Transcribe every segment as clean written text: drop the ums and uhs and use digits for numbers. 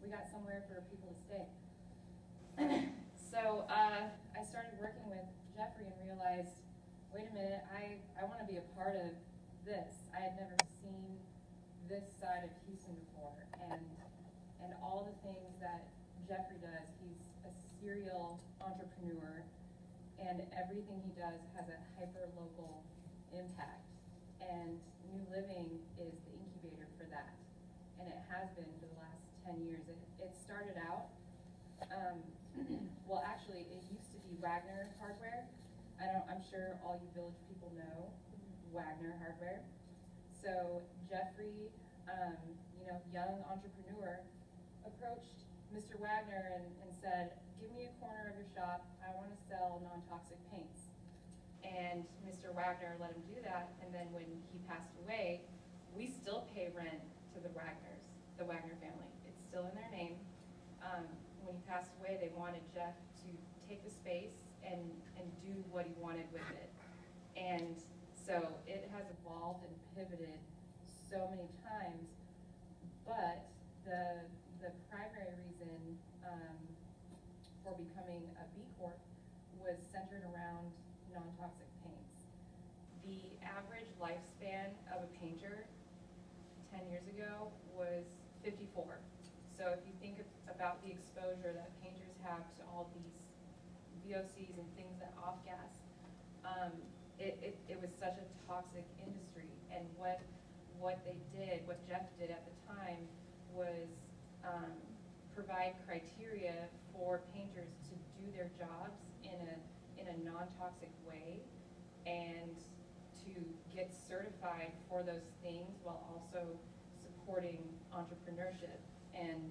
we got somewhere for people to stay. So I started working with Jeffrey and realized, wait a minute, I want to be a part of this. I had never seen this side of Houston before, and all the things that Jeffrey does. He's a serial entrepreneur, and everything he does has a hyper-local impact. And New Living is the incubator for that, and it has been for the last 10 years. It started out, well, actually, it used to be Wagner Hardware. I'm sure all you Village people know Wagner Hardware. So Jeffrey, young entrepreneur, approached Mr. Wagner and said, give me a corner of your shop. I want to sell non-toxic paints. And Mr. Wagner let him do that. And then when he passed away, we still pay rent to the Wagner family. It's still in their name. When he passed away, they wanted Jeff to take the space and do what he wanted with it. And so it has evolved and pivoted so many times, but the primary reason for becoming a B-corp was centered around non-toxic paints. The average lifespan of a painter 10 years ago was 54. So if you think about the exposure that painters have to all these VOCs and things that off-gas, it was such a toxic industry. And what they did, what Jeff did at the time, was provide criteria for painters to do their jobs in a non-toxic way, and to get certified for those things while also supporting entrepreneurship. And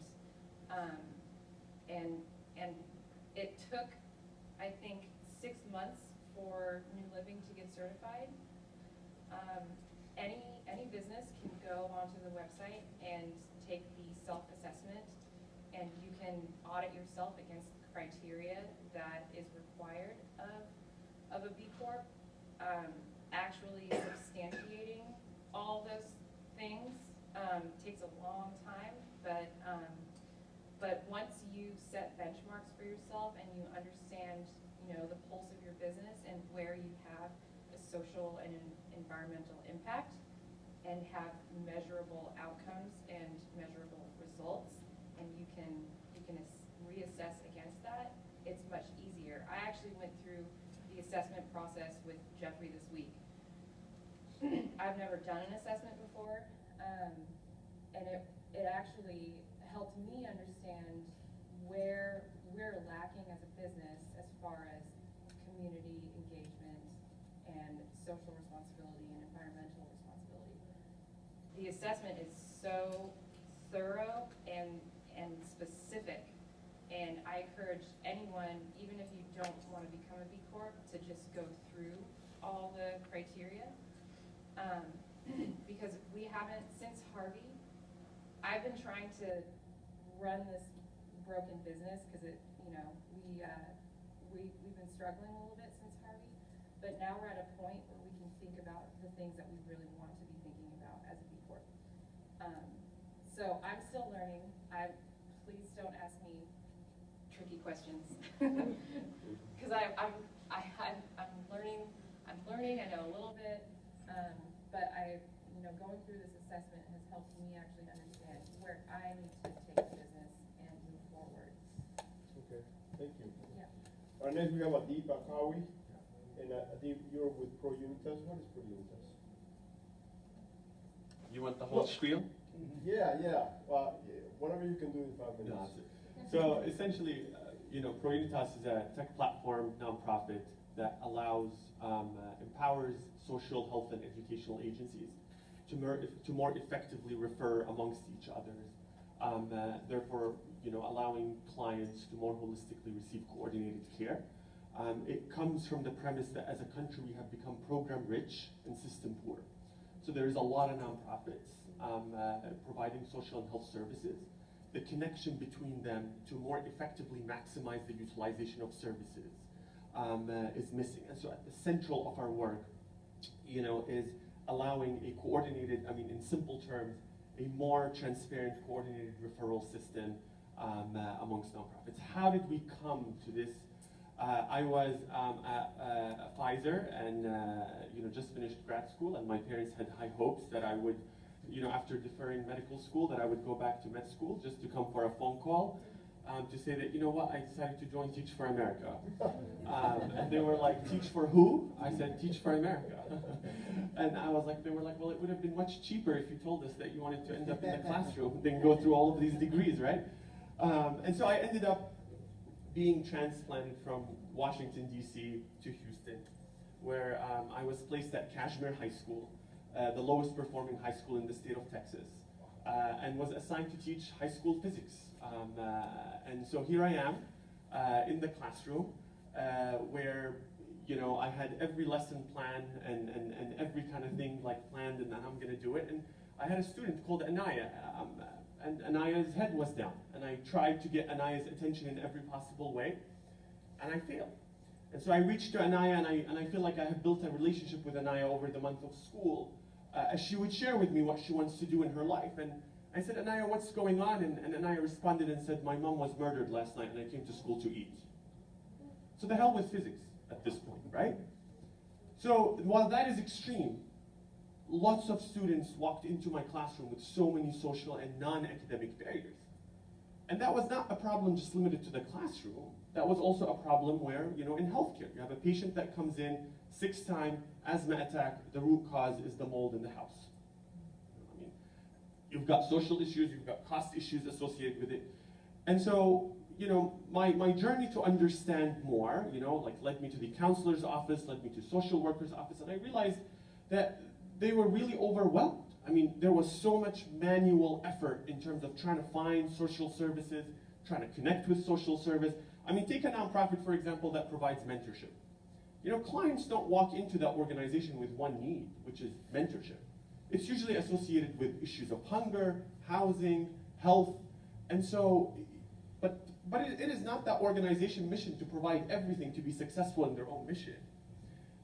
it took, I think, 6 months for New Living to get certified. Any business can go onto the website and take the self-assessment, and you can audit yourself against the criteria that is required of a B Corp. Actually substantiating all those things takes a long time, but once you set benchmarks for yourself and you understand, the pulse of your business and where you have a social and an environmental impact, and have measurable outcomes and measurable results, and you can reassess against that, it's much easier. I actually went through the assessment process with Jeffrey this week. I've never done an assessment before, and it actually helped me understand where we're lacking as a business as far as community engagement and social responsibility and environmental responsibility. The assessment is so thorough and specific, and I encourage anyone, even if you don't want to become a B Corp, to just go through all the criteria, because we haven't, since Harvey, I've been trying to run this broken business because we've been struggling a little bit since Harvey, but now we're at a point where we can think about the things that we really want to be thinking about as a B Corp. So I'm still learning. Please don't ask me tricky questions because I'm learning. I know a little bit, but going through this assessment has helped me actually understand where I need to take the business and move forward. Okay, thank you. Yeah. Next we have Adib Akawi, and Adib, you're with Pro Unitas. What is Pro Unitas? You want the whole spiel? Yeah. Well, whatever you can do in 5 minutes. No, so essentially, Pro Unitas is a tech platform nonprofit that allows, empowers social health and educational agencies to more effectively refer amongst each other. Therefore, allowing clients to more holistically receive coordinated care. It comes from the premise that as a country we have become program rich and system poor. So there's a lot of nonprofits providing social and health services. The connection between them to more effectively maximize the utilization of services is missing. And so at the central of our work, is allowing a coordinated, in simple terms, a more transparent coordinated referral system amongst nonprofits. How did we come to this? I was at Pfizer and just finished grad school, and my parents had high hopes that I would, after deferring medical school, that I would go back to med school just to come for a phone call to say that, I decided to join Teach for America. And they were like, teach for who? I said, Teach for America. And they were like, well, it would have been much cheaper if you told us that you wanted to end up in the classroom than go through all of these degrees, right? And so I ended up being transplanted from Washington, D.C. to Houston, where I was placed at Kashmir High School, the lowest performing high school in the state of Texas, and was assigned to teach high school physics. And so here I am in the classroom where I had every lesson planned and every kind of thing planned, and I'm going to do it. And I had a student called Anaya, and Anaya's head was down, and I tried to get Anaya's attention in every possible way, and I failed. And so I reached to Anaya, and I feel like I have built a relationship with Anaya over the month of school, as she would share with me what she wants to do in her life. And I said, Anaya, what's going on? And Anaya responded and said, my mom was murdered last night, and I came to school to eat. So the hell with physics at this point, right? So while that is extreme, lots of students walked into my classroom with so many social and non-academic barriers. And that was not a problem just limited to the classroom. That was also a problem where, in healthcare, you have a patient that comes in, 6-time asthma attack, the root cause is the mold in the house. You've got social issues, you've got cost issues associated with it. And so, my journey to understand more, led me to the counselor's office, led me to social worker's office, and I realized that they were really overwhelmed. There was so much manual effort in terms of trying to find social services, trying to connect with social service. Take a nonprofit, for example, that provides mentorship. Clients don't walk into that organization with one need, which is mentorship. It's usually associated with issues of hunger, housing, health, and so, but it is not that organization's mission to provide everything to be successful in their own mission.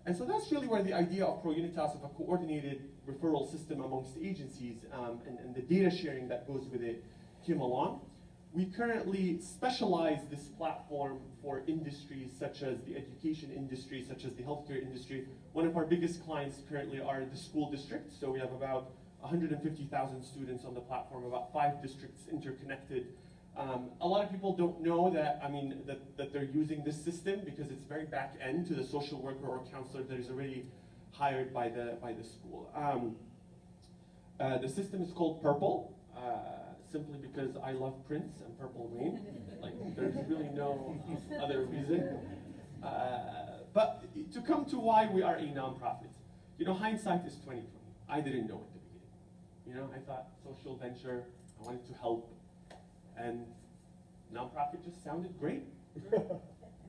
And so that's really where the idea of Pro Unitas, of a coordinated referral system amongst agencies and the data sharing that goes with it came along. We currently specialize this platform for industries such as the education industry, such as the healthcare industry. One of our biggest clients currently are the school districts. So we have about 150,000 students on the platform, about 5 districts interconnected. A lot of people don't know that, that they're using this system because it's very back end to the social worker or counselor that is already hired by the school. The system is called Purple. Simply because I love Prince and Purple Rain. There's really no other reason. But to come to why we are a nonprofit, hindsight is 20/20. I didn't know at the beginning. I thought social venture, I wanted to help, and nonprofit just sounded great.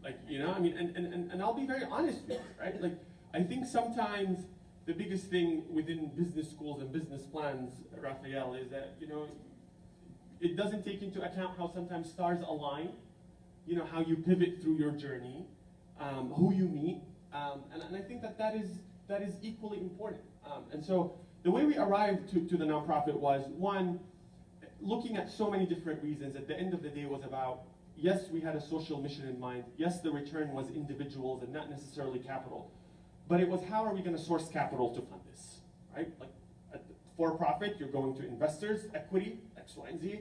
And I'll be very honest with you, right? I think sometimes the biggest thing within business schools and business plans, Raphael, is that, it doesn't take into account how sometimes stars align, how you pivot through your journey, who you meet, and I think that is equally important. And so the way we arrived to the nonprofit was, one, looking at so many different reasons. At the end of the day, was about, yes, we had a social mission in mind. Yes, the return was individuals and not necessarily capital. But it was, how are we going to source capital to fund this, right? For-profit, you're going to investors, equity, X, Y, and Z.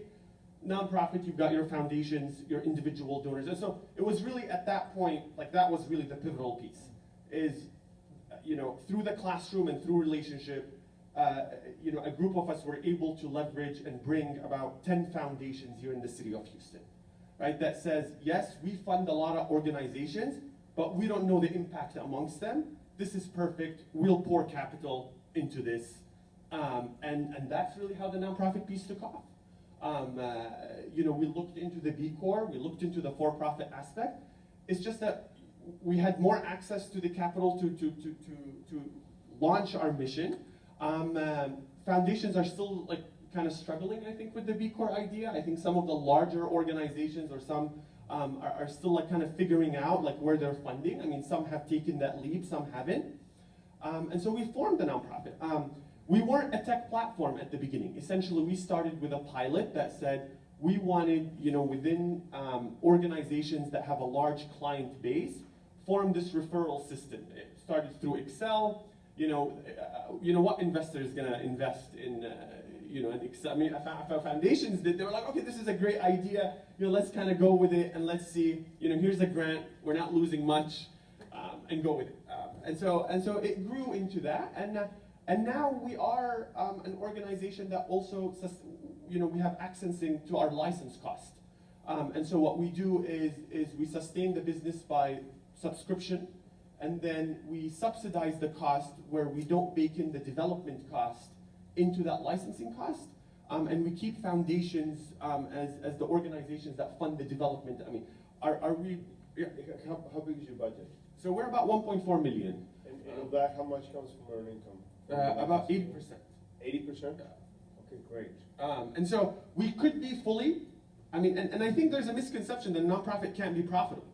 Nonprofit, you've got your foundations, your individual donors. And so it was really at that point, that was really the pivotal piece, is, through the classroom and through relationship, a group of us were able to leverage and bring about 10 foundations here in the city of Houston, right? That says, yes, we fund a lot of organizations, but we don't know the impact amongst them. This is perfect. We'll pour capital into this. And that's really how the nonprofit piece took off. We looked into the B-corp, we looked into the for-profit aspect. It's just that we had more access to the capital to launch our mission. Foundations are still kind of struggling, I think, with the B-corp idea. I think some of the larger organizations or some are still kind of figuring out where they're funding. Some have taken that leap, some haven't. And so we formed the nonprofit. We weren't a tech platform at the beginning. Essentially, we started with a pilot that said, we wanted, within organizations that have a large client base, form this referral system. It started through Excel. What investor is going to invest in, in Excel? I mean, foundations did. They were like, okay, this is a great idea. Let's kind of go with it and let's see. Here's a grant. We're not losing much, and go with it. And so it grew into that, and now we are an organization that also, we have accessing to our license cost. And so what we do is we sustain the business by subscription, and then we subsidize the cost where we don't bake in the development cost into that licensing cost. And we keep foundations as the organizations that fund the development. I mean, are we? Yeah. How big is your budget? So we're about 1.4 million. And of that, how much comes from earned income? About 80%. 80%? Okay, great. And so we could be fully, and I think there's a misconception that nonprofit can't be profitable.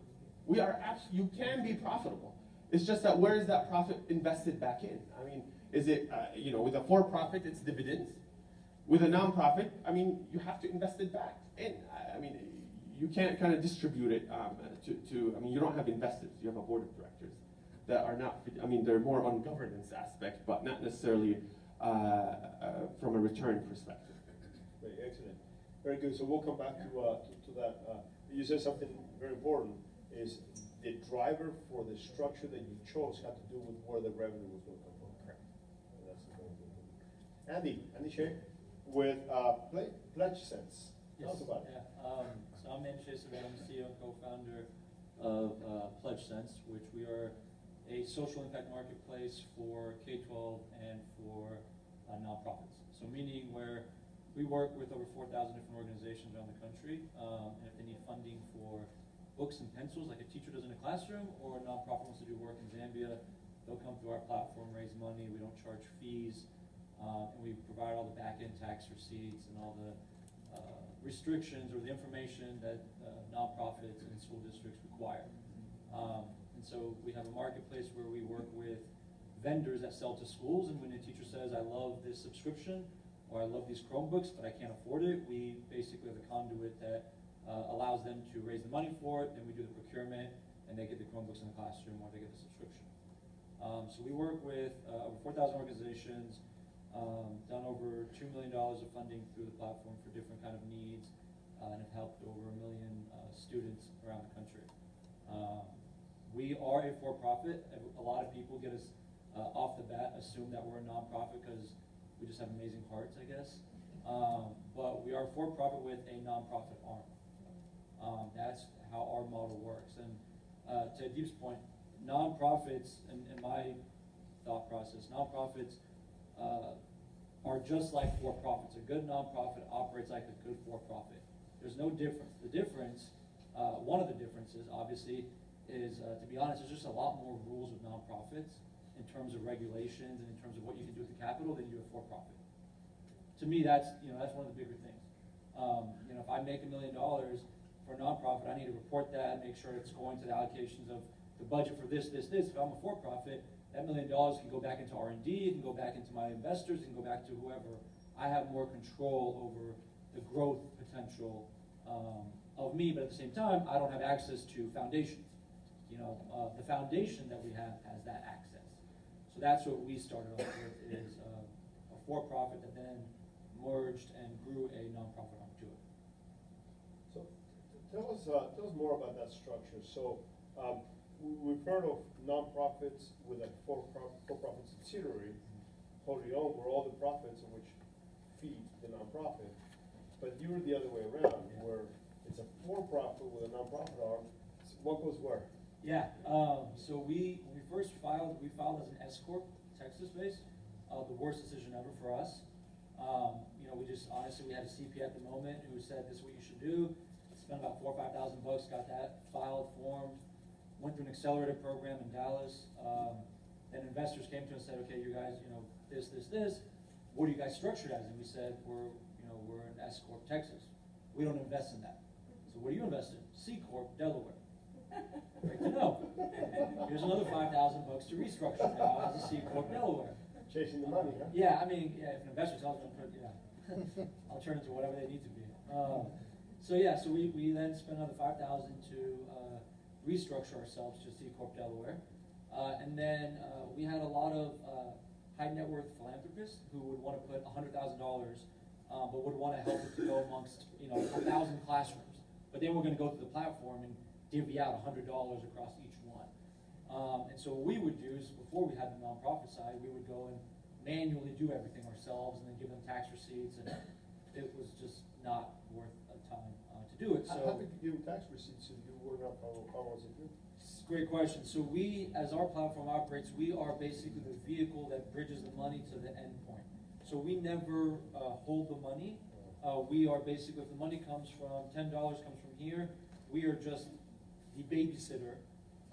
You can be profitable. It's just that where is that profit invested back in? I mean, is it, with a for-profit, it's dividends. With a nonprofit, you have to invest it back in. You can't kind of distribute it you don't have investors, you have a board of directors that are not, they're more on governance aspect, but not necessarily from a return perspective. Very excellent. Very good. So we'll come back to that. You said something very important, is the driver for the structure that you chose had to do with where the revenue was going to come from. Correct. That's very good. Andy Shea, with Pledge Sense. Tell us about it. So I'm Andy Shea, I'm the CEO and co-founder of Pledge Sense, which we are a social impact marketplace for K-12 and for nonprofits. So meaning where we work with over 4,000 different organizations around the country, and if they need funding for books and pencils like a teacher does in a classroom, or a nonprofit wants to do work in Zambia, they'll come through our platform, raise money, we don't charge fees, and we provide all the back-end tax receipts and all the restrictions or the information that nonprofits and school districts require. And so we have a marketplace where we work with vendors that sell to schools, and when a teacher says, I love this subscription, or I love these Chromebooks, but I can't afford it, we basically are the conduit that allows them to raise the money for it, then we do the procurement, and they get the Chromebooks in the classroom, or they get the subscription. So we work with over 4,000 organizations, done over $2 million of funding through the platform for different kind of needs, and have helped over 1 million students around the country. We are a for-profit. A lot of people get us off the bat, assume that we're a nonprofit because we just have amazing hearts, I guess. But we are for-profit with a nonprofit arm. That's how our model works. And to Deep's point, nonprofits, in my thought process, nonprofits are just like for-profits. A good nonprofit operates like a good for-profit. There's no difference. The difference, one of the differences, obviously, is, to be honest, there's just a lot more rules with nonprofits in terms of regulations and in terms of what you can do with the capital than you do with for-profit. To me, that's one of the bigger things. If I make $1 million for a nonprofit, I need to report that, make sure it's going to the allocations of the budget for this. If I'm a for-profit, that $1 million can go back into R&D, it can go back into my investors, it can go back to whoever. I have more control over the growth potential of me, but at the same time, I don't have access to foundations. The foundation that we have has that access. So that's what we started off with, is a for-profit that then merged and grew a nonprofit arm to it. So tell us more about that structure. So we've heard of nonprofits with a for-profit subsidiary, wholly owned, where all the profits of which feed the nonprofit. But you're the other way around, where it's a for-profit with a nonprofit arm. So what goes where? Yeah, so when we first filed, we filed as an S-corp, Texas-based. The worst decision ever for us. We just, honestly, we had a CP at the moment who said, this is what you should do. Spent about $4,000 or $5,000, got that filed, formed, went through an accelerator program in Dallas. Then investors came to us and said, okay, you guys, this. What are you guys structured as? And we said, we're an S-corp, Texas. We don't invest in that. So what do you invest in? C-corp, Delaware. Great to know. Here's another $5,000 to restructure now as a C-corp, Delaware. Chasing the money, huh? Yeah, if an investor tells me, I'll turn it to whatever they need to be. So yeah, so we then spent another $5,000 to restructure ourselves to C Corp Delaware, and then we had a lot of high net worth philanthropists who would want to put $100,000, but would want to help it to go amongst 1,000 classrooms. But then we're going to go through the platform and divvy out $100 across each one. And so what we would do is, before we had the nonprofit side, we would go and manually do everything ourselves and then give them tax receipts, and it was just not worth a time to do it. So How did you give tax receipts if you were not how was it done? it's a great question. So we, as our platform operates, we are basically the vehicle that bridges the money to the end point. So we never hold the money. We are basically, if the money comes from, $10 comes from here, we are just the babysitter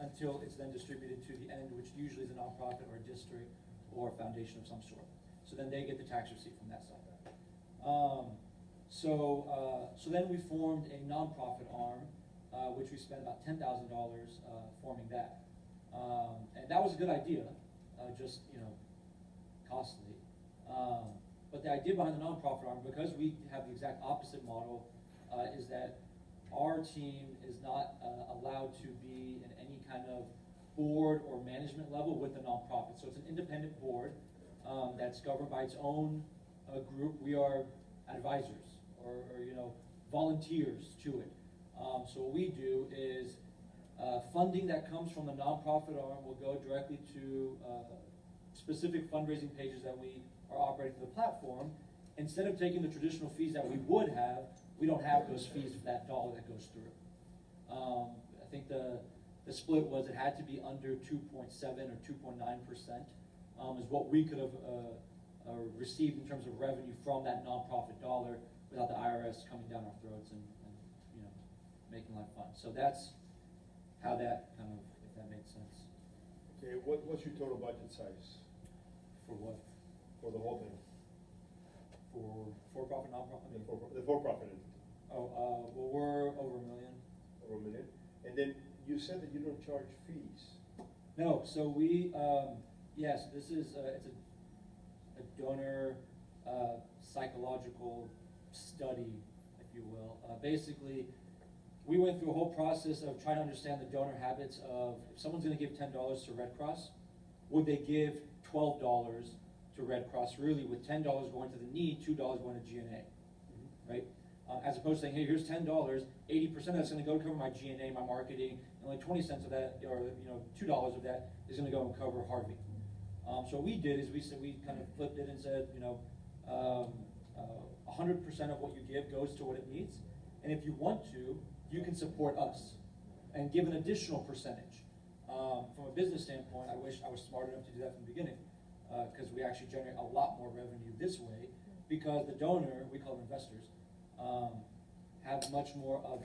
until it's then distributed to the end, which usually is a nonprofit or a district or a foundation of some sort. So then they get the tax receipt from that side. So then we formed a nonprofit arm, which we spent about $10,000 forming that. And that was a good idea, just, costly. But the idea behind the nonprofit arm, because we have the exact opposite model, is that our team is not allowed to be in any kind of board or management level with the nonprofit. So it's an independent board that's governed by its own group. We are advisors or volunteers to it. So what we do is funding that comes from the nonprofit arm will go directly to specific fundraising pages that we are operating through the platform. Instead of taking the traditional fees that we would have, we don't have those fees for that dollar that goes through. I think the split was it had to be under 2.7 or 2.9% is what we could have received in terms of revenue from that nonprofit dollar without the IRS coming down our throats and making life fun. So that's how that kind of, if that makes sense. Okay, what's your total budget size For what? for the whole thing? For for-profit, nonprofit? The for-profit entity? Well, we're over $1 million. Over $1 million? And then you said that you don't charge fees. No, so we, yes, this is, it's a donor psychological study, if you will. Basically, we went through a whole process of trying to understand the donor habits of, if someone's gonna give $10 to Red Cross, would they give $12 to Red Cross, really with $10 going to the need, $2 going to G&A, right? As opposed to saying, hey, here's $10, 80% of that's gonna go to cover my G&A, my marketing, and only 20 cents of that, or $2 of that is gonna go and cover Harvey. So what we did is we kind of flipped it and said, 100% of what you give goes to what it needs, and if you want to, you can support us and give an additional percentage. From a business standpoint, I wish I was smart enough to do that from the beginning, because we actually generate a lot more revenue this way, because the donor, we call them investors, have much more of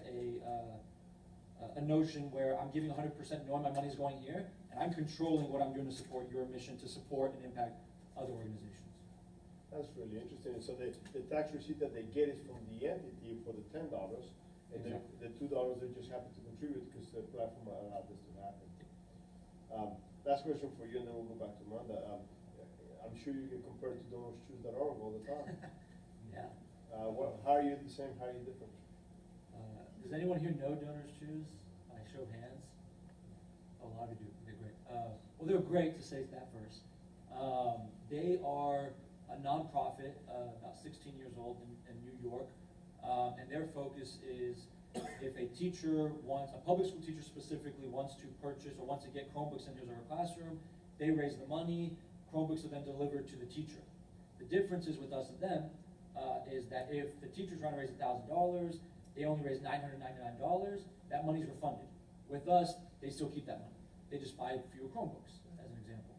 a notion where I'm giving 100% knowing my money's going here, and I'm controlling what I'm doing to support your mission, to support and impact other organizations. That's really interesting. So the tax receipt that they get is from the entity for the $10, and Exactly. the $2 they just happen to contribute because the platform allowed this to happen. Last question for you, and then we'll go back to Amanda. I'm sure you get compared to DonorsChoose.org all the time. Yeah. How are you the same? How are you different? Does anyone here know Donors Choose? By show of hands. Oh, a lot of you do. Okay, great. Well, they're great, to say that first. They are a nonprofit, about 16 years old in New York, and their focus is if a teacher wants, a public school teacher specifically wants to purchase or wants to get Chromebooks in his or her classroom, they raise the money, Chromebooks are then delivered to the teacher. The difference is with us and them is that if the teacher's trying to raise $1,000, they only raise $999, that money's refunded. With us, they still keep that money. They just buy fewer Chromebooks, as an example.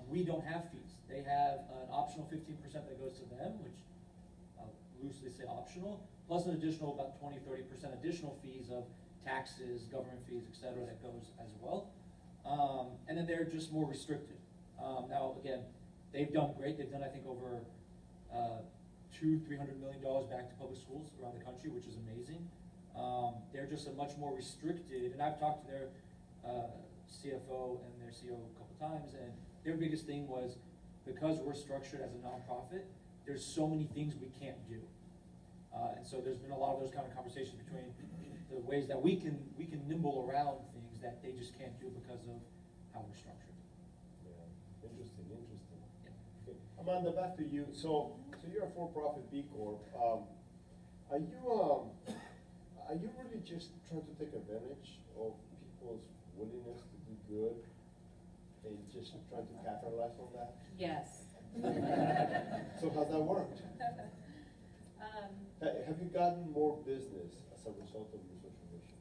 We don't have fees. They have an optional 15% that goes to them, which I'll loosely say optional, plus an additional about 20–30% additional fees of taxes, government fees, etc. that goes as well. And then they're just more restricted. Now, again, they've done great. They've done, I think, over $200–300 million back to public schools around the country, which is amazing. They're just a much more restricted, and I've talked to their CFO and their CEO a couple times, and their biggest thing was, because we're structured as a nonprofit, there's so many things we can't do. And so there's been a lot of those kind of conversations between the ways that we can nimble around things that they just can't do because of how we're structured. Yeah, interesting. Yeah. Okay. Amanda, back to you. So you're a for-profit B-corp. Are you really just trying to take advantage of people's willingness to do good and just trying to capitalize on that? Yes. So how's that worked? Um, Have you gotten more business as a result of your social mission?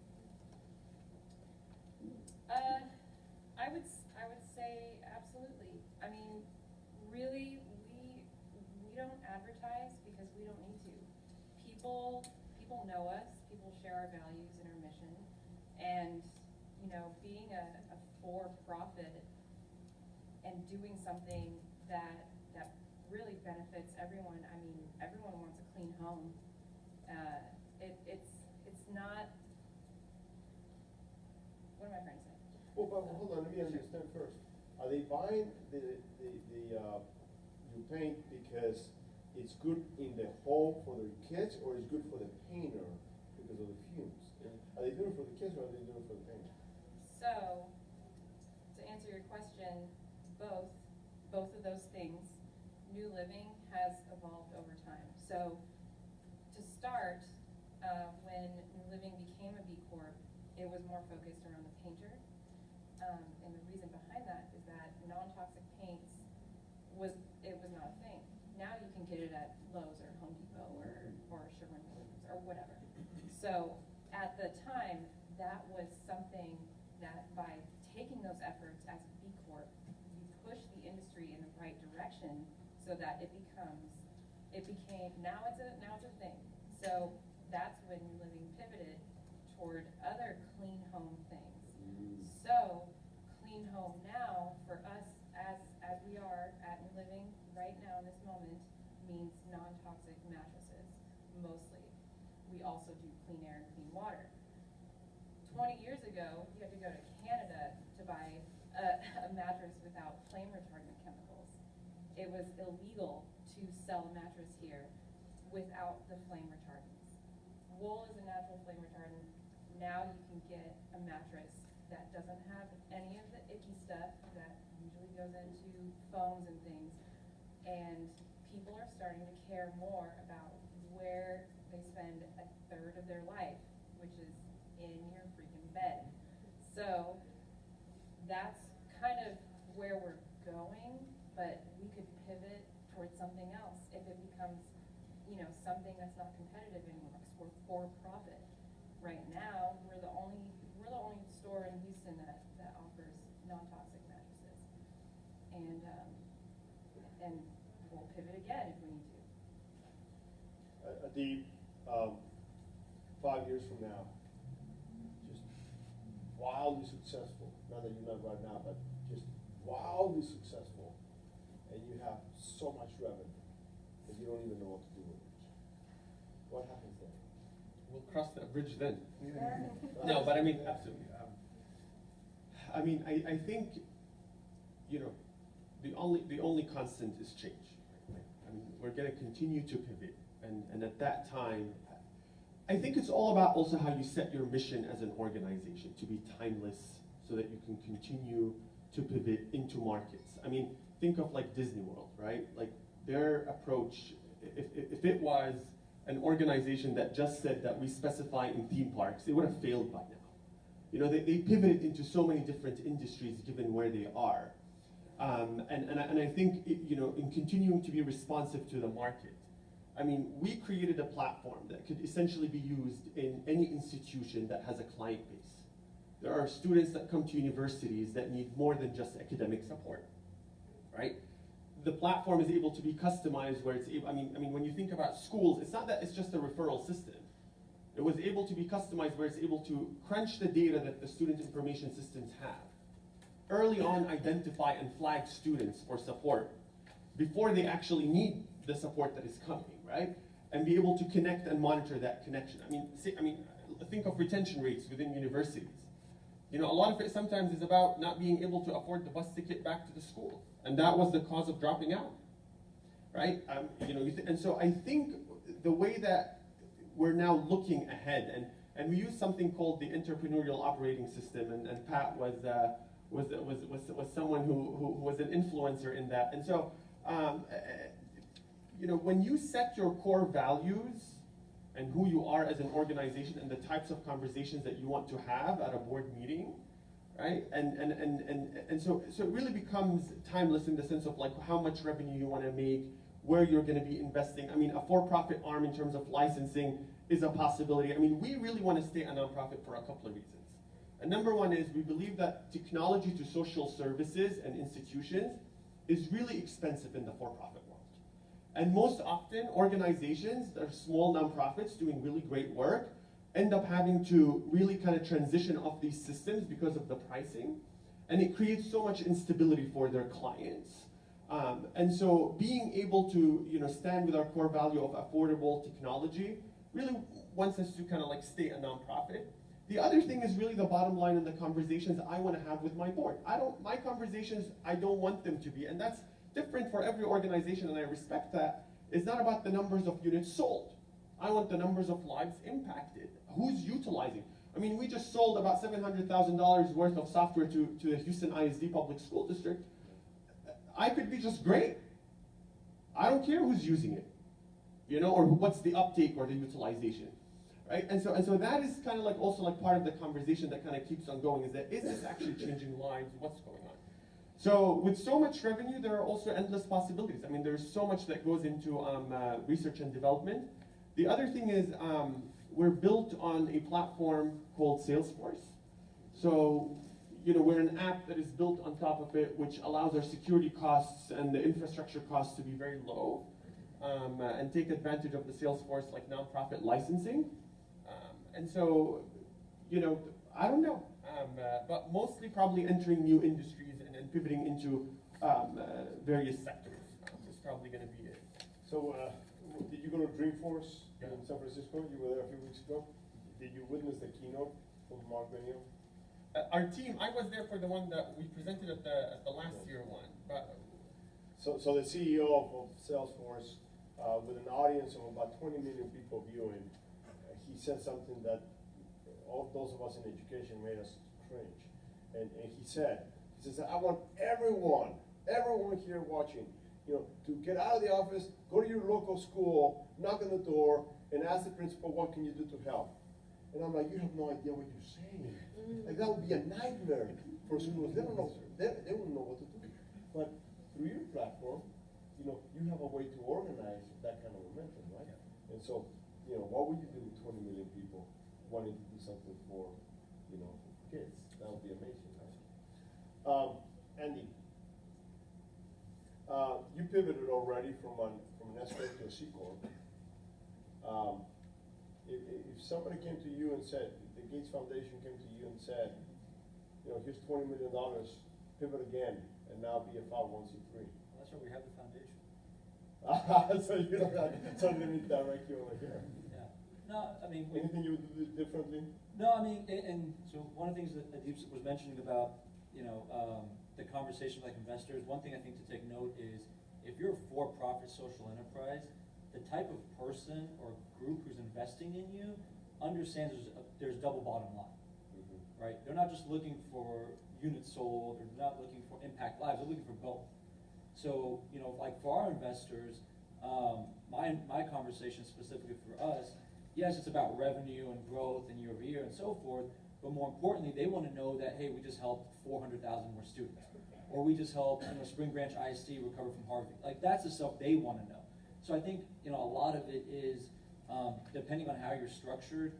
I would say absolutely. I mean, really, we don't advertise because we don't need to. People know us, people share our values and our mission, and, you know, being a for-profit and doing something that really benefits everyone. I mean, everyone wants a clean home. It's not, what am I trying to say? Well, but hold on, let me understand first. Are they buying your paint because it's good in the home for their kids, or it's good for the painter because of the fumes? Are they doing it for the kids, or are they doing it for the painter? So, to answer your question, both of those things. New Living has evolved over time. So, to start, when New Living became a B Corp, it was more focused around the painter. And the reason behind that is that non-toxic paints was not a thing. Now you can get it at Lowe's or Home Depot or Sherwin-Williams or whatever. So at the time, that was something that by taking those efforts as a B Corp, you push the industry in the right direction so that now it's a thing. So that's when New Living pivoted toward other clean home things. So clean home now for us as we are at New Living right now in this moment means non-toxic mattresses mostly. We also do clean air and clean water. 20 years ago, you had to go to Canada to buy a mattress without flame retardant chemicals. It was illegal to sell a mattress here without the flame retardants. Wool is a natural flame retardant. Now you can get a mattress that doesn't have any of the icky stuff that usually goes into foams and things. And people are starting to care more about where they spend a third of their life, which is in your freaking bed. So that's kind of where we're going, but we could pivot towards something else if it becomes, you know, something that's not competitive anymore, because we're for profit. Right now, we're the only store in Houston that offers non-toxic mattresses. And we'll pivot again if we need to. 5 years from now, just wildly successful, not that you're not right now, but just wildly successful, and you have so much revenue that you don't even know what to do with it. What happens then? We'll cross that bridge then. No, but I mean, absolutely. I think, you know, the only constant is change. Right? I mean, we're going to continue to pivot, and at that time, I think it's all about also how you set your mission as an organization to be timeless, so that you can continue to pivot into markets. I mean, think of like Disney World, right? Like their approach, if it was an organization that just said that we specify in theme parks, they would have failed by now. You know, they pivoted into so many different industries given where they are. And I think, you know, in continuing to be responsive to the market, I mean, we created a platform that could essentially be used in any institution that has a client base. There are students that come to universities that need more than just academic support, right? The platform is able to be customized where it's able, I mean, when you think about schools, it's not that it's just a referral system. It was able to be customized where it's able to crunch the data that the student information systems have. Early on, identify and flag students for support before they actually need the support that is coming, right? And be able to connect and monitor that connection. I mean, think of retention rates within universities. You know, a lot of it sometimes is about not being able to afford the bus ticket back to the school. And that was the cause of dropping out, right? You know, and so I think the way that we're now looking ahead, and we use something called the entrepreneurial operating system, and Pat was someone who was an influencer in that. And so, you know, when you set your core values and who you are as an organization and the types of conversations that you want to have at a board meeting, right? And so it really becomes timeless in the sense of like how much revenue you want to make, where you're going to be investing. I mean, a for-profit arm in terms of licensing is a possibility. I mean, we really want to stay a nonprofit for a couple of reasons. And number one is we believe that technology to social services and institutions is really expensive in the for-profit world. And most often, organizations that are small nonprofits doing really great work end up having to really kind of transition off these systems because of the pricing. And it creates so much instability for their clients. And so being able to, you know, stand with our core value of affordable technology really wants us to kind of like stay a nonprofit. The other thing is really the bottom line in the conversations I want to have with my board. My conversations, I don't want them to be, and that's different for every organization, and I respect that. It's not about the numbers of units sold. I want the numbers of lives impacted. Who's utilizing? I mean, we just sold about $700,000 worth of software to the Houston ISD Public School District. I could be just great. I don't care who's using it, you know, or what's the uptake or the utilization, right? And so that is kind of like also like part of the conversation that kind of keeps on going, is that is this actually changing lives? What's going on? So with so much revenue, there are also endless possibilities. I mean, there's so much that goes into research and development. The other thing is we're built on a platform called Salesforce. So, you know, we're an app that is built on top of it, which allows our security costs and the infrastructure costs to be very low, and take advantage of the Salesforce like nonprofit licensing. And so, you know, I don't know, but mostly probably entering new industries and pivoting into various sectors. Is probably going to be it. So, did you go to Dreamforce in San Francisco? You were there a few weeks ago. Did you witness the keynote from Mark Benioff? Our team, I was there for the one that we presented at the last year one. But So the CEO of Salesforce, with an audience of about 20 million people viewing, he said something that all those of us in education made us cringe. And he says, I want everyone here watching, you know, to get out of the office, go to your local school, knock on the door, and ask the principal, what can you do to help? And I'm like, you have no idea what you're saying. Like, that would be a nightmare for schools. They don't know, they wouldn't know what to do. But through your platform, you know, you have a way to organize that kind of momentum, right? And so, you know, what would you do with 20 million people wanting to do something for, you know, kids? That would be amazing, right? Andy, you pivoted already from an S corp to a C corp. If somebody came to you and said, the Gates Foundation came to you and said, you know, here's $20 million, pivot again, and now be a 501c3. Well, that's why we have the foundation. So you don't have, so let me direct you over here. Yeah. No, I mean, Anything you would do differently? No, I mean, and so one of the things that Adib was mentioning about, you know, the conversation with like investors, one thing I think to take note is if you're a for-profit social enterprise, the type of person or group who's investing in you understands there's double bottom line, right? They're not just looking for units sold, they're not looking for impact lives, they're looking for both. So, you know, like for our investors, my conversation specifically for us, yes, it's about revenue and growth and year over year and so forth, but more importantly, they want to know that, hey, we just helped 400,000 more students, or we just helped, you know, Spring Branch ISD recover from Harvey. Like, that's the stuff they want to know. So I think, you know, a lot of it is, depending on how you're structured,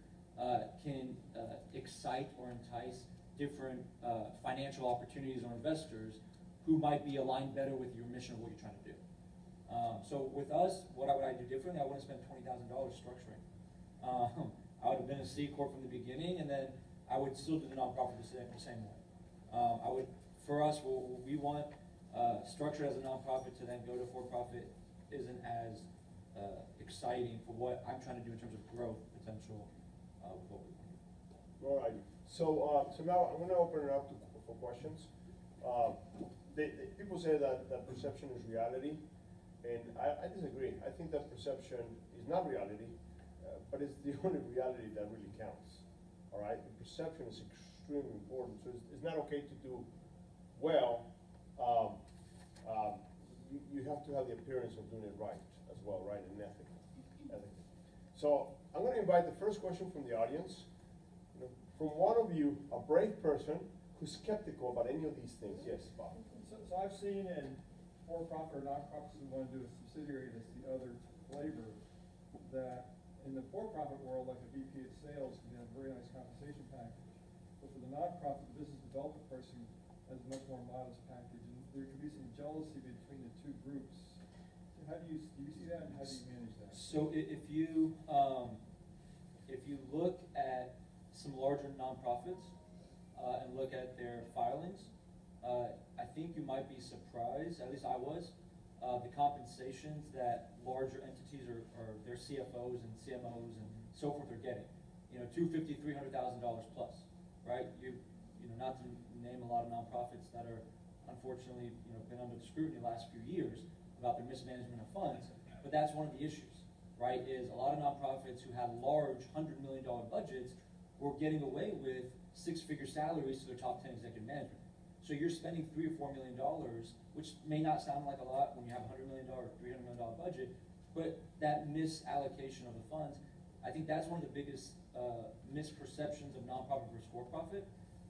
can excite or entice different financial opportunities or investors who might be aligned better with your mission of what you're trying to do. So with us, what would I do differently? I wouldn't spend $20,000 structuring. I would have been a C corp from the beginning, and then I would still do the nonprofit the same way. For us, what we want structured as a nonprofit to then go to for-profit isn't as exciting for what I'm trying to do in terms of growth potential with what we want to do. All right. So now I'm going to open it up for questions. People say that perception is reality, and I disagree. I think that perception is not reality, but but it's the only reality that really counts, all right? The perception is extremely important, so it's not okay to do well. You have to have the appearance of doing it right as well, right, and ethically. So I'm going to invite the first question from the audience. You know, from one of you, a brave person who's skeptical about any of these things. Yes, Bob. So I've seen in for-profit or non-profits who want to do a subsidiary that's the other flavor, that in the for-profit world, like a VP of sales can have a very nice compensation package. But for the non-profit, the business development person has a much more modest package, and there could be some jealousy between the two groups. So how do you see that, and how do you manage that? So if you look at some larger nonprofits and look at their filings, I think you might be surprised, at least I was, the compensations that larger entities or their CFOs and CMOs and so forth are getting. You know, $250,000, $300,000 plus, right? You know, not to name a lot of nonprofits that are unfortunately, you know, been under scrutiny the last few years about their mismanagement of funds, but that's one of the issues, right? Is a lot of nonprofits who have large $100 million budgets were getting away with six-figure salaries to their top 10 executive management. So you're spending $3 or $4 million, which may not sound like a lot when you have a $100 million, $300 million budget, but that misallocation of the funds, I think that's one of the biggest misperceptions of nonprofit versus for-profit,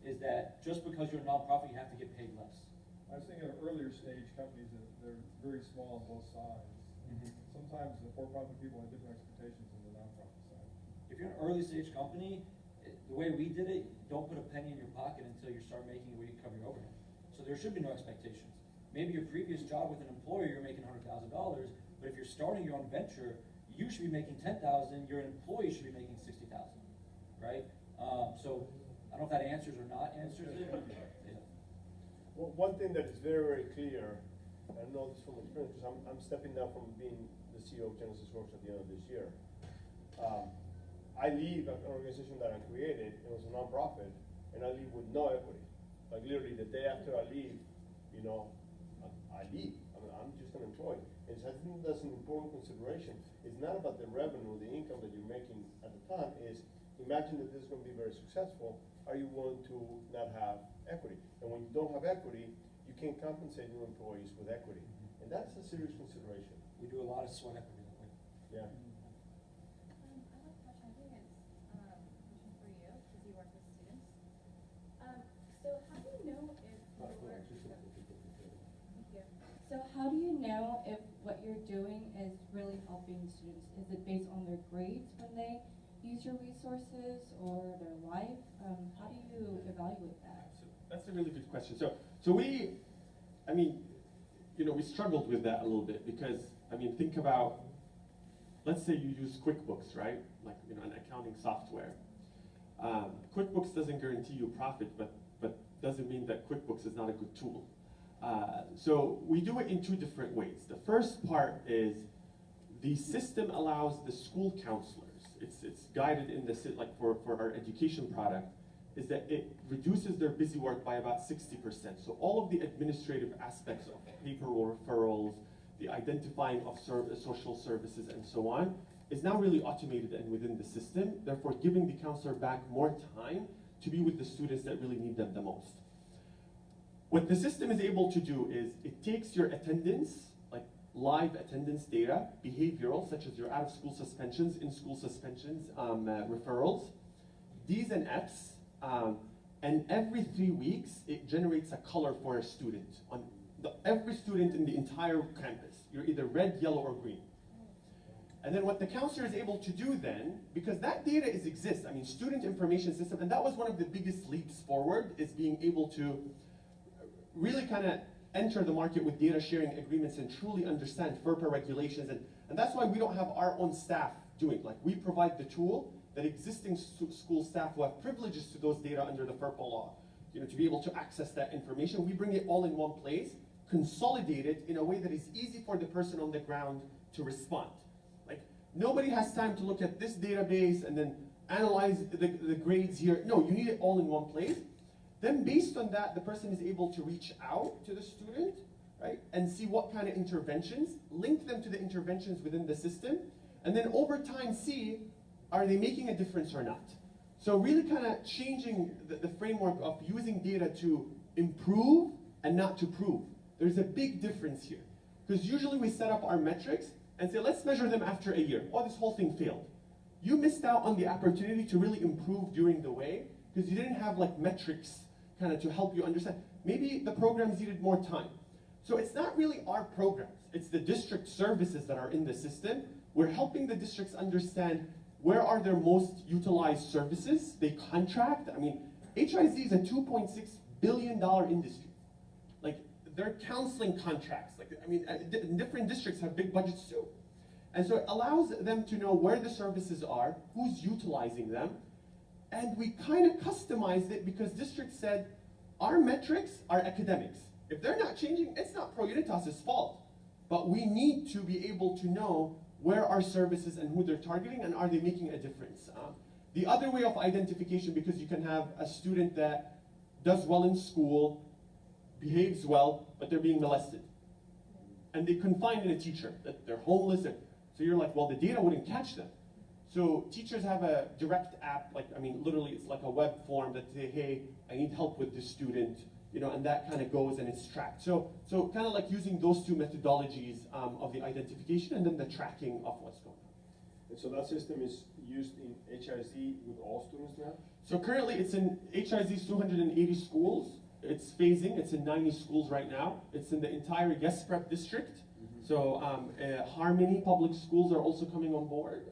is that just because you're a nonprofit, you have to get paid less. I was thinking of earlier stage companies that they're very small on both sides. Mhm. Sometimes the for-profit people have different expectations than the nonprofit side. If you're an early stage company, the way we did it, don't put a penny in your pocket until you start making it where you can cover your overhead. So there should be no expectations. Maybe your previous job with an employer, you're making $100,000, but if you're starting your own venture, you should be making $10,000, your employee should be making $60,000, right? So I don't know if that answers or not answers it. Yeah. Well, one thing that is very, very clear, and I know this from experience, because I'm stepping down from being the CEO of Genesis Works at the end of this year. I leave an organization that I created, it was a nonprofit, and I leave with no equity. Like literally the day after I leave, you know, I leave. I mean, I'm just an employee. And so I think that's an important consideration. It's not about the revenue, the income that you're making at the time, is imagine that this is going to be very successful. Are you willing to not have equity? And when you don't have equity, you can't compensate your employees with equity. And that's a serious consideration. We do a lot of sweat equity that way. Yeah. I have a question. I think it's a question for you, because you work with students. So how do you know if your work? Thank you. So how do you know if what you're doing is really helping students? Is it based on their grades when they use your resources, or their life? How do you evaluate that? That's a really good question. So we, I mean, you know, we struggled with that a little bit because, I mean, think about, let's say you use QuickBooks, right? Like, you know, an accounting software. QuickBooks doesn't guarantee you profit, but doesn't mean that QuickBooks is not a good tool. So we do it in two different ways. The first part is the system allows the school counselors, it's guided in the, like for our education product, is that it reduces their busy work by about 60%. So all of the administrative aspects of paperwork referrals, the identifying of social services and so on, is now really automated and within the system, therefore giving the counselor back more time to be with the students that really need them the most. What the system is able to do is it takes your attendance, like live attendance data, behavioral, such as your out-of-school suspensions, in-school suspensions, referrals, Ds and Fs, and every 3 weeks it generates a color for a student. On every student in the entire campus, you're either red, yellow, or green. And then what the counselor is able to do then, because that data exists, I mean, student information system, and that was one of the biggest leaps forward, is being able to really kind of enter the market with data sharing agreements and truly understand FERPA regulations. And that's why we don't have our own staff doing it. Like, we provide the tool that existing school staff who have privileges to those data under the FERPA law, you know, to be able to access that information. We bring it all in one place, consolidate it in a way that is easy for the person on the ground to respond. Like, nobody has time to look at this database and then analyze the grades here. No, you need it all in one place. Then based on that, the person is able to reach out to the student, right, and see what kind of interventions, link them to the interventions within the system, and then over time see are they making a difference or not? So really kind of changing the framework of using data to improve and not to prove. There's a big difference here. Because usually we set up our metrics and say, let's measure them after a year. Oh, this whole thing failed. You missed out on the opportunity to really improve during the way because you didn't have like metrics kind of to help you understand. Maybe the programs needed more time. So it's not really our programs. It's the district services that are in the system. We're helping the districts understand where are their most utilized services. They contract. I mean, HIZ is a $2.6 billion industry. Like, their counseling contracts. Like, I mean, different districts have big budgets too. And so it allows them to know where the services are, who's utilizing them, and we kind of customized it because districts said, our metrics are academics. If they're not changing, it's not Pro Unitas's fault. But we need to be able to know where our services and who they're targeting and are they making a difference. The other way of identification, because you can have a student that does well in school, behaves well, but they're being molested. And they confide in a teacher, that they're homeless. So you're like, well, the data wouldn't catch them. So teachers have a direct app, like, I mean, literally it's like a web form that say, hey, I need help with this student, you know, and that kind of goes and it's tracked. So kind of like using those two methodologies of the identification and then the tracking of what's going on. And so that system is used in HIZ with all students now? So currently it's in HIZ's 280 schools. It's phasing, it's in 90 schools right now. It's in the entire Yes Prep district. So Harmony Public Schools are also coming on board.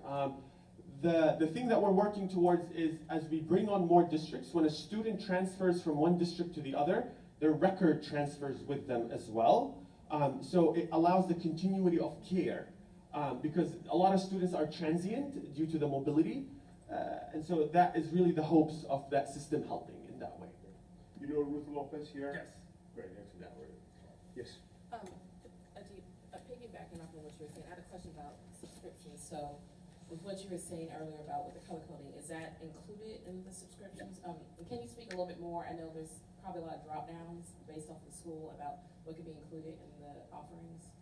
The thing that we're working towards is as we bring on more districts, when a student transfers from one district to the other, their record transfers with them as well. So it allows the continuity of care because a lot of students are transient due to the mobility. And so that is really the hopes of that system helping in that way. You know Ruth Lopez here? Yes. Great, excellent. Yes. Piggybacking off of what you were saying, I had a question about subscriptions. So with what you were saying earlier about with the color coding, is that included in the subscriptions? Can you speak a little bit more? I know there's probably a lot of drop downs based off of the school about what could be included in the offerings.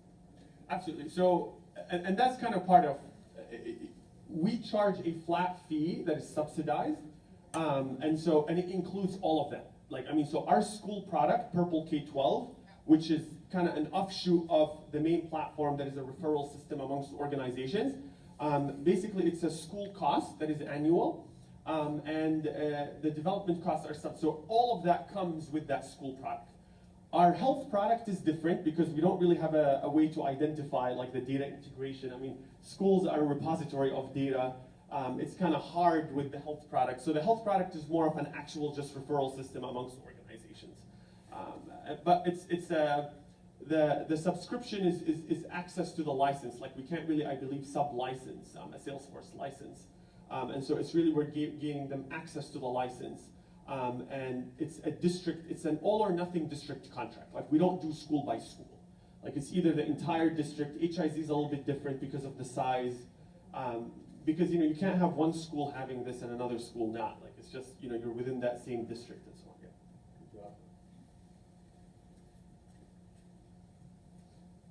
Absolutely. So, and that's kind of part of, we charge a flat fee that is subsidized. And it includes all of them. Like, I mean, so our school product, Purple K-12, which is kind of an offshoot of the main platform that is a referral system amongst organizations. Basically, it's a school cost that is annual, and the development costs are sub. So all of that comes with that school product. Our health product is different because we don't really have a way to identify like the data integration. I mean, schools are a repository of data. It's kind of hard with the health product. So the health product is more of an actual just referral system amongst organizations. But the subscription is access to the license. Like we can't really, I believe, sub-license a Salesforce license. And so it's really we're gaining them access to the license. And it's a district, it's an all or nothing district contract. Like we don't do school by school. Like it's either the entire district. HIZ is a little bit different because of the size. Because you know you can't have one school having this and another school not. Like it's just you're within that same district and so on. Yeah. Good job.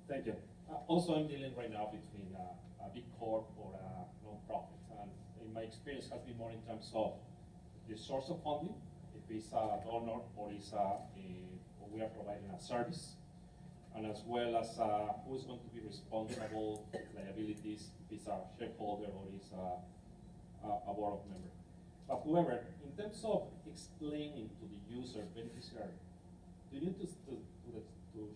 Thank you. Also, I'm dealing right now between a B-corp or a non-profit, and in my experience has been more in terms of the source of funding, if it's a donor or or we are providing a service, and as well as who is going to be responsible, liabilities, if it's a shareholder or it's a board of member. But however, in terms of explaining to the user, beneficiary, do you need to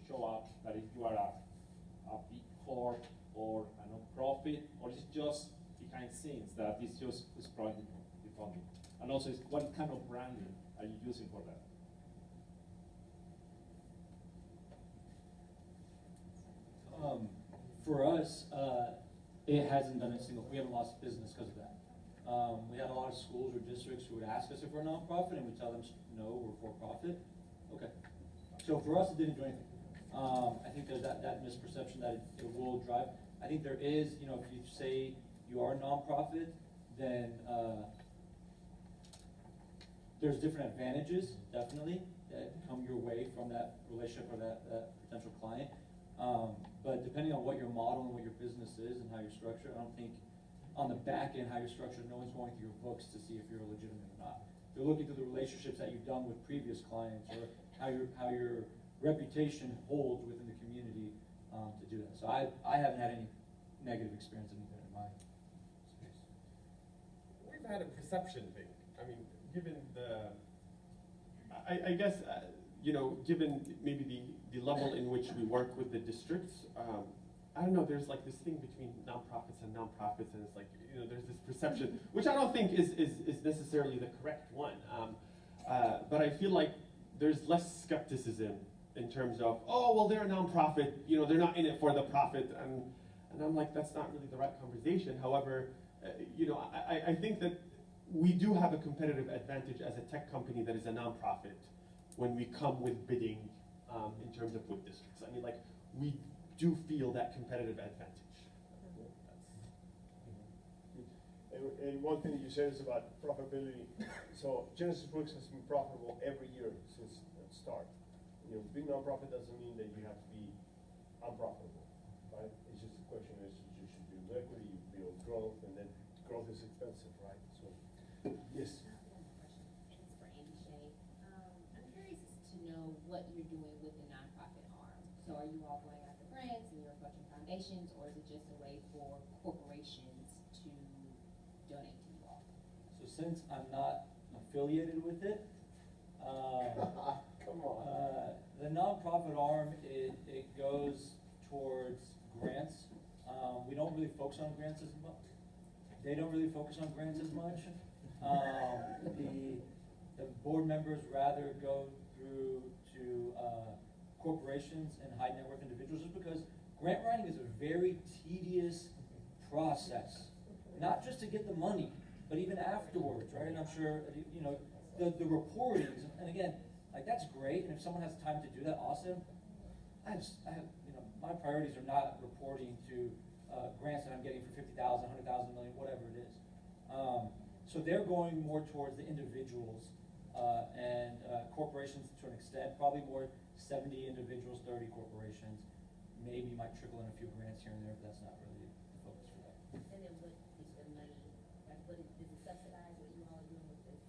show up that if you are a B-corp or a non-profit, or is it just behind scenes that it's just who's providing the funding? And also, what kind of branding are you using for that? For us, it hasn't done a single, we haven't lost business because of that. We had a lot of schools or districts who would ask us if we're a nonprofit, and we tell them, no, we're for profit. Okay. So for us, it didn't do anything. I think there's that misperception that it will drive. I think there is, if you say you are a nonprofit, then there's different advantages, definitely, that come your way from that relationship or that potential client. But depending on what your model and what your business is and how you're structured, I don't think on the back end, how you're structured, no one's going through your books to see if you're legitimate or not. They're looking through the relationships that you've done with previous clients, or how your reputation holds within the community to do that. So I haven't had any negative experience in my space. We've had a perception thing. I mean, given the, I guess, you know, given maybe the level in which we work with the districts, I don't know, there's like this thing between nonprofits, and it's like, you know, there's this perception, which I don't think is necessarily the correct one. But I feel like there's less skepticism in terms of, oh, well, they're a nonprofit, you know, they're not in it for the profit, and I'm like, that's not really the right conversation. However, you know, I think that we do have a competitive advantage as a tech company that is a nonprofit when we come with bidding in terms of with districts. I mean, like, we do feel that competitive advantage. And one thing that you said is about profitability. So Genesis Brooks has been profitable every year since the start. You know, being nonprofit doesn't mean that you have to be unprofitable, right? It's just a question is you should build equity, you build growth, and then growth is expensive, right? So, yes. It's for Andy Shea. I'm curious to know what you're doing with the nonprofit arm. So are you all going after grants and you're approaching foundations, or is it just a way for corporations to donate to you all? So since I'm not affiliated with it, Come on. the nonprofit arm, it goes towards grants. We don't really focus on grants as much. They don't really focus on grants as much. The board members rather go through to corporations and high net worth individuals, just because grant writing is a very tedious process. Not just to get the money, but even afterwards, right? And I'm sure, you know, the reportings, and again, like, that's great, and if someone has time to do that, awesome. I have, you know, my priorities are not reporting to grants that I'm getting for 50,000, 100,000, million, whatever it is. So they're going more towards the individuals and corporations to an extent, probably more 70 individuals, 30 corporations. Maybe might trickle in a few grants here and there, but that's not really the focus for that. And then what is the money, like, what is it subsidized, what you all are doing with this?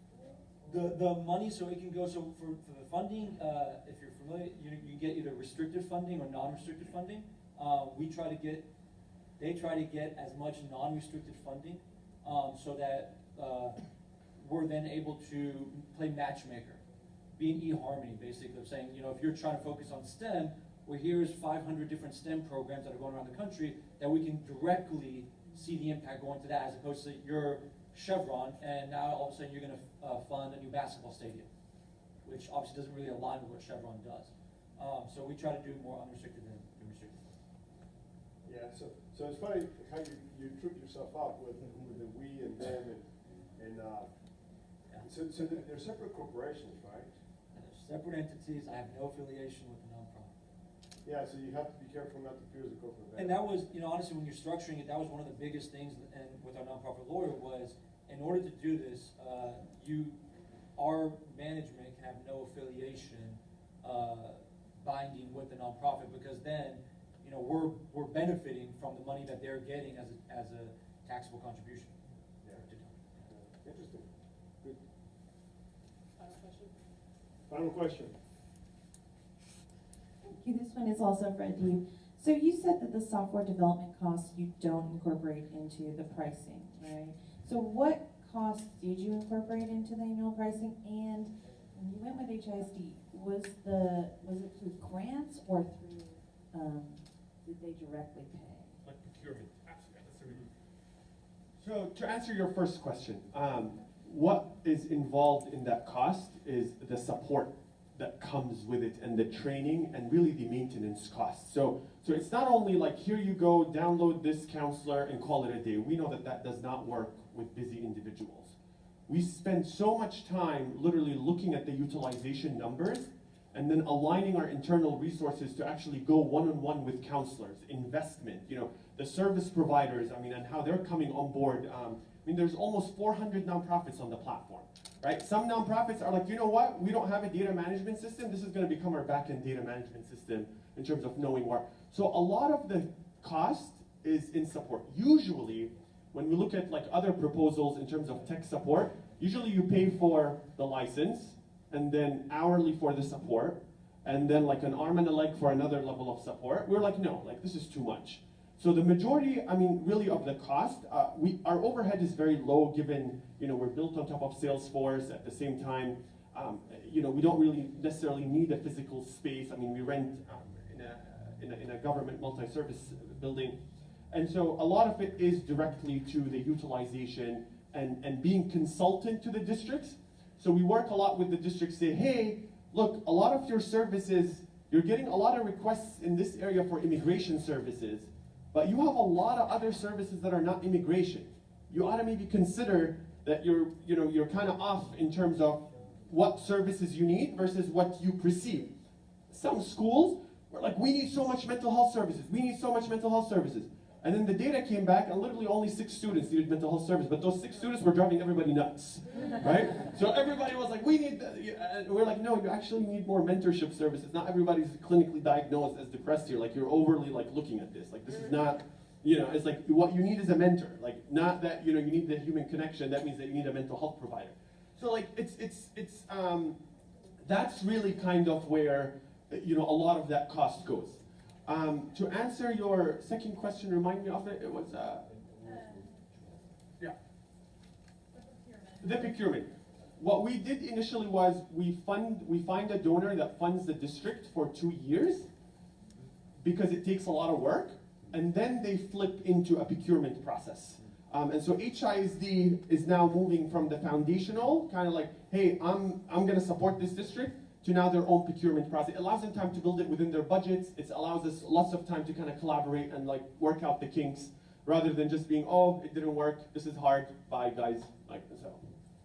The money, so it can go, so for the funding, if you're familiar, you get either restricted funding or non-restricted funding. They try to get as much non-restricted funding, so that we're then able to play matchmaker, be an eHarmony, basically, of saying, you know, if you're trying to focus on STEM, well, here's 500 different STEM programs that are going around the country that we can directly see the impact going to that, as opposed to you're Chevron, and now all of a sudden you're going to fund a new basketball stadium, which obviously doesn't really align with what Chevron does. So we try to do more unrestricted than restricted. Yeah, so it's funny how you trip yourself up with the we and them and so they're separate corporations, right? And they're separate entities. I have no affiliation with the nonprofit. Yeah, so you have to be careful not to pierce the corporate veil. And that was, you know, honestly, when you're structuring it, that was one of the biggest things, and with our nonprofit lawyer, was in order to do this, our management can have no affiliation binding with the nonprofit, because then, you know, we're benefiting from the money that they're getting as a taxable contribution. Yeah. Interesting. Good. Final question? Final question. Thank you. This one is also for Adi. So you said that the software development costs you don't incorporate into the pricing, right? So what costs did you incorporate into the annual pricing? And when you went with HISD, was it through grants or through did they directly pay? Like procurement. So to answer your first question, what is involved in that cost is the support that comes with it, and the training, and really the maintenance costs. So it's not only like, here you go, download this counselor and call it a day. We know that that does not work with busy individuals. We spend so much time literally looking at the utilization numbers and then aligning our internal resources to actually go one-on-one with counselors, investment, you know, the service providers, I mean, and how they're coming on board. I mean, there's almost 400 nonprofits on the platform, right? Some nonprofits are like, you know what, we don't have a data management system. This is gonna become our back-end data management system in terms of knowing where. So a lot of the cost is in support. Usually, when we look at like other proposals in terms of tech support, usually you pay for the license and then hourly for the support, and then like an arm and a leg for another level of support. We're like, no, like this is too much. So the majority, I mean, really of the cost, our overhead is very low given, you know, we're built on top of Salesforce at the same time. You know, we don't really necessarily need a physical space. I mean, we rent in a government multi-service building. And so a lot of it is directly to the utilization and being consultant to the districts. So we work a lot with the districts, say, hey, look, a lot of your services, you're getting a lot of requests in this area for immigration services, but you have a lot of other services that are not immigration. You ought to maybe consider that you're kind of off in terms of what services you need versus what you perceive. Some schools were like, we need so much mental health services. We need so much mental health services. And then the data came back and literally only 6 students needed mental health service, but those 6 students were driving everybody nuts, right? So everybody was like, we need, and we're like, no, you actually need more mentorship services. Not everybody's clinically diagnosed as depressed here. Like you're overly like looking at this. Like this is not, you know, it's like what you need is a mentor. Like not that, you know, you need the human connection. That means that you need a mental health provider. So like that's really kind of where, you know, a lot of that cost goes. To answer your second question, remind me of it. It was yeah, the procurement. What we did initially was we find a donor that funds the district for 2 years because it takes a lot of work, and then they flip into a procurement process. And so HISD is now moving from the foundational, kind of like, hey, I'm going to support this district, to now their own procurement process. It allows them time to build it within their budgets. It allows us lots of time to kind of collaborate and like work out the kinks, rather than just being, oh, it didn't work, this is hard, bye guys, like so.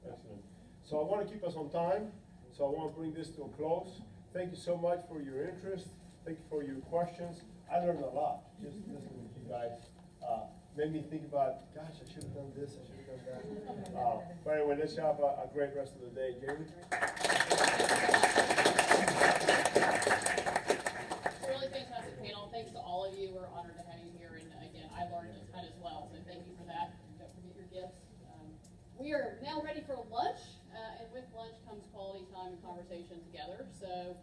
Excellent. So I want to keep us on time, so I want to bring this to a close. Thank you so much for your interest. Thank you for your questions. I learned a lot just listening to you guys. Made me think about, gosh, I should have done this, I should have done that. But anyway, let's have a great rest of the day. Jamie? Really fantastic panel. Thanks to all of you. We're honored to have you here. And again, I learned a ton as well. So thank you for that. Don't forget your gifts. We are now ready for lunch. And with lunch comes quality time and conversation together. So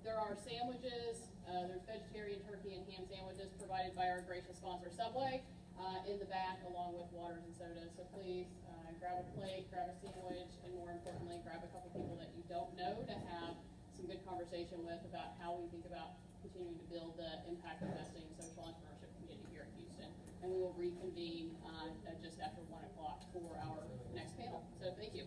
there are sandwiches. There's vegetarian turkey and ham sandwiches provided by our gracious sponsor, Subway, in the back, along with waters and sodas. So please grab a plate, grab a sandwich, and more importantly, grab a couple people that you don't know to have some good conversation with about how we think about continuing to build the impact investing social entrepreneurship community here in Houston. And we will reconvene just after 1 o'clock for our next panel. So thank you.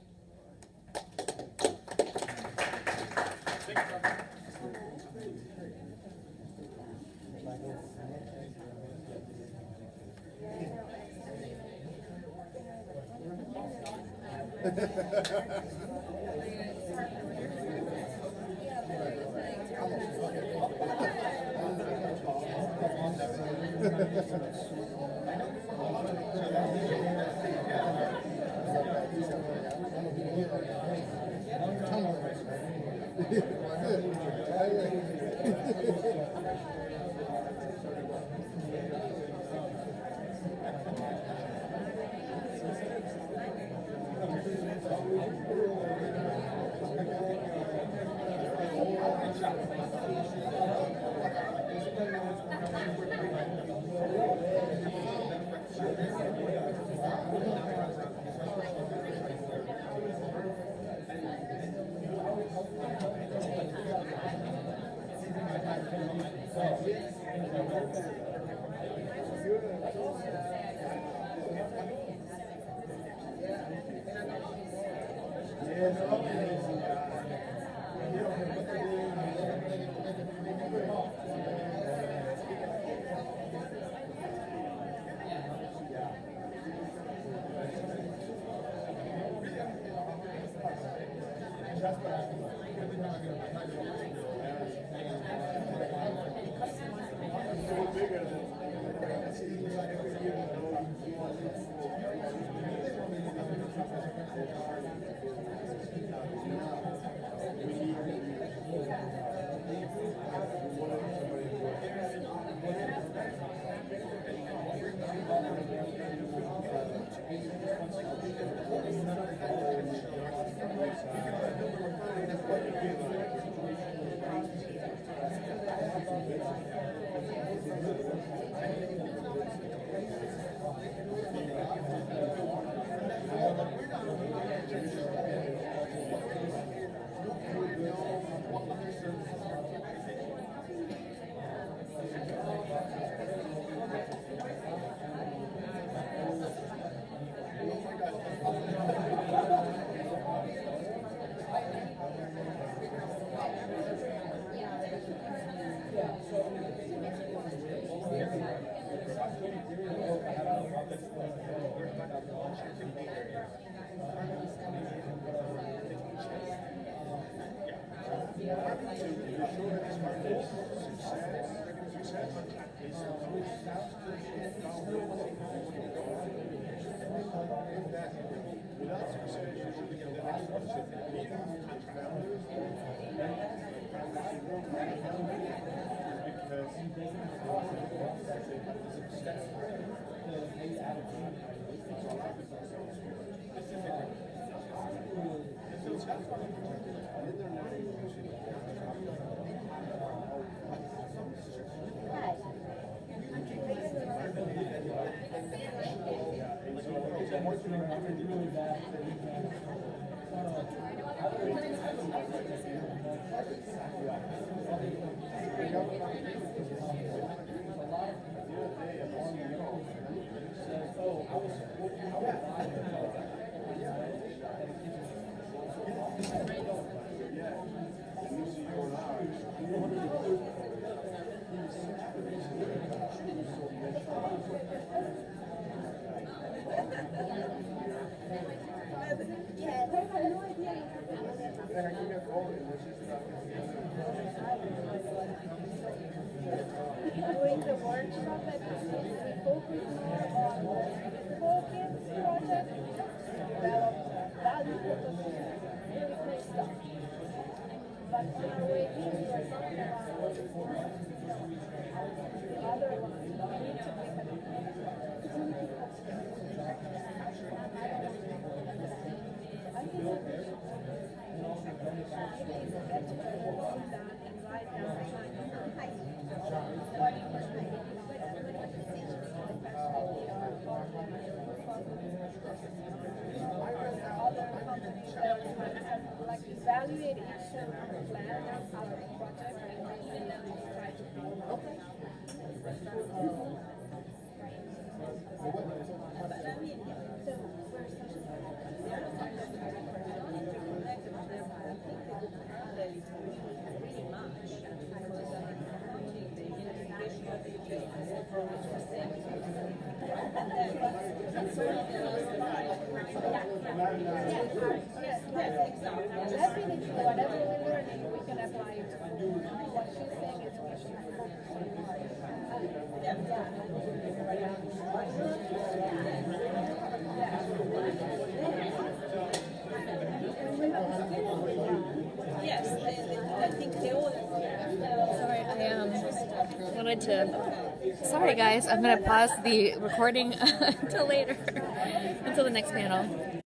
During the workshop at the city, we focus more on focus project, develop value proposition, really great stuff. But on our way here, we are talking about the other one. We need to make an I think that we should get together on that and write down like evaluate each plan of our project and then try to follow. But I mean, so we're definitely, whatever we're learning, we can apply it to what she's saying is we should focus on yes, I think they all. Sorry, I wanted to. Sorry, guys, I'm gonna pause the recording until later, until the next panel.